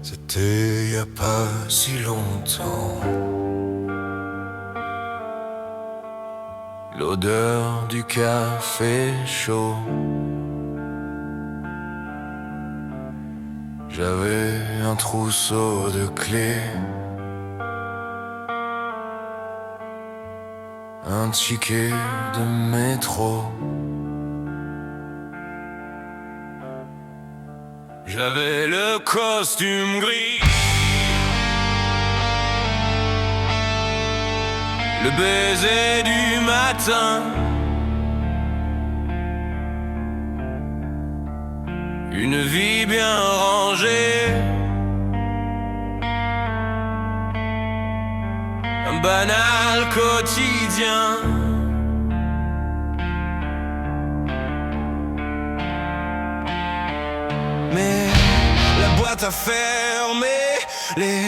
C'était y a pas si longtemps. L'odeur du café chaud. J'avais un trousseau de clés, un ticket de métro. J'avais le costume gris, le baiser du matin, une vie bien rangée, un banal quotidien. Mais la boîte a fermé, les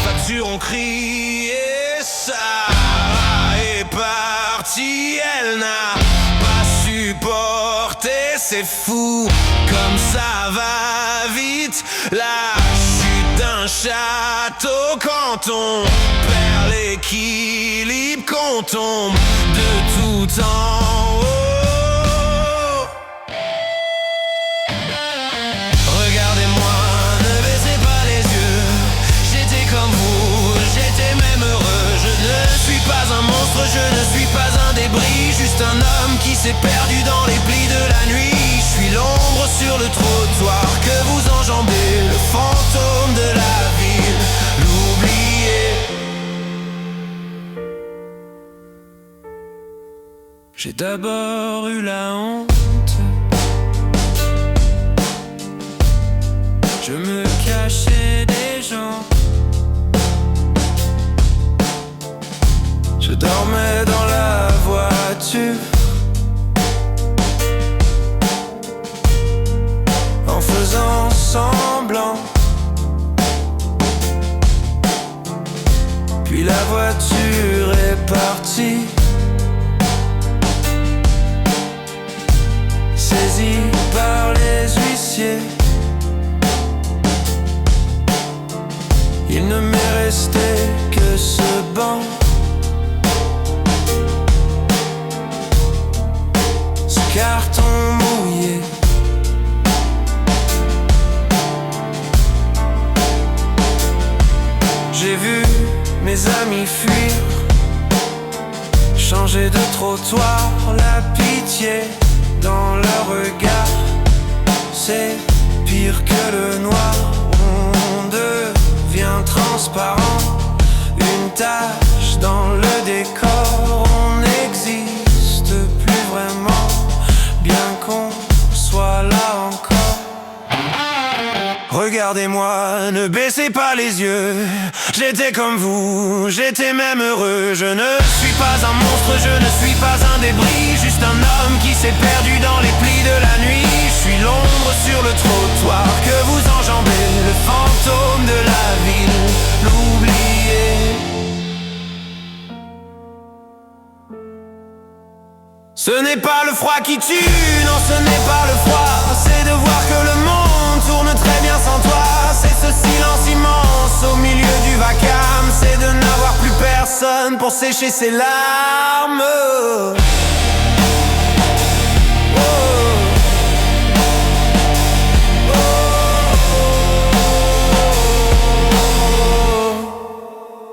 factures ont crié, Sarah est partie, elle n'a pas supporté, c'est fou comme ça va vite, la chute d'un château quand on perd l'équilibre, qu'on tombe de tout en haut. Je ne suis pas un débris, juste un homme qui s'est perdu dans les plis de la nuit. Je suis l'ombre sur le trottoir que vous enjambez, le fantôme de la ville, l'oublié. J'ai d'abord eu la honte, je me cachais des gens. Je dormais dans la voiture en faisant semblant. Puis la voiture est partie, saisie par les huissiers. Il ne m'est resté que ce banc, carton mouillé. J'ai vu mes amis fuir, changer de trottoir, la pitié dans leur regard. C'est pire que le noir, on devient transparent, une tache dans le décor, on n'existe plus vraiment, bien qu'on soit là encore. Regardez-moi, ne baissez pas les yeux. J'étais comme vous, j'étais même heureux. Je ne suis pas un monstre, je ne suis pas un débris, juste un homme qui s'est perdu dans les plis de la nuit. Je suis l'ombre sur le trottoir que vous enjambez, le fantôme de la ville, l'oublié. Ce n'est pas le froid qui tue, non ce n'est pas le froid, c'est de voir que le monde tourne très bien sans toi. C'est ce silence immense au milieu du vacarme, c'est de n'avoir plus personne pour sécher ses larmes. Oh. Oh.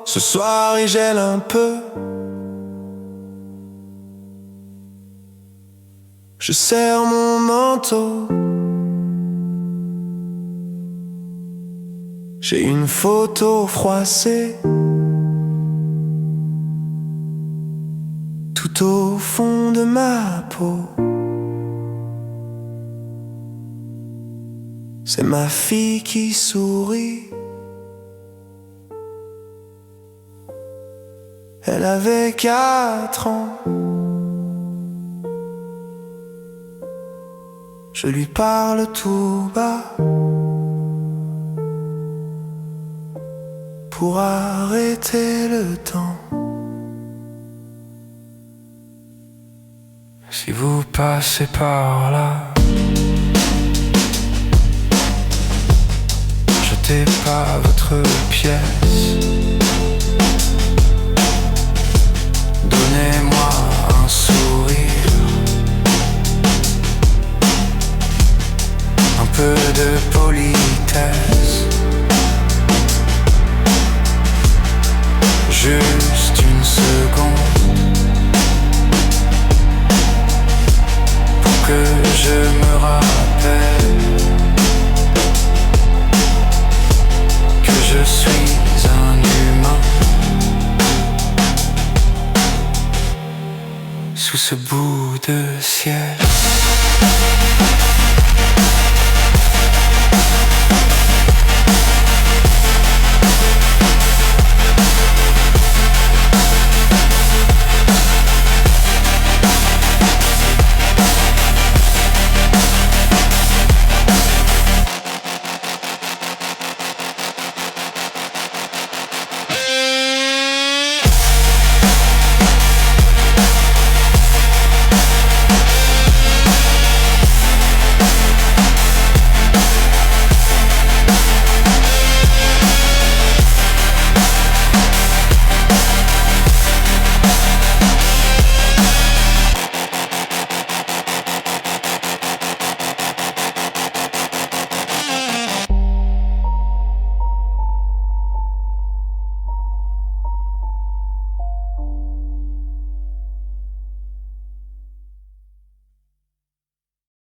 Ce soir il gèle un peu, je serre mon manteau. J'ai une photo froissée tout au fond de ma peau. C'est ma fille qui sourit. Elle avait 4 ans. Je lui parle tout bas pour arrêter le temps. Si vous passez par là, n'était pas votre pièce. Donnez-moi un sourire, un peu de politesse, juste une seconde, pour que je me rappelle que je suis un humain sous ce bout de ciel.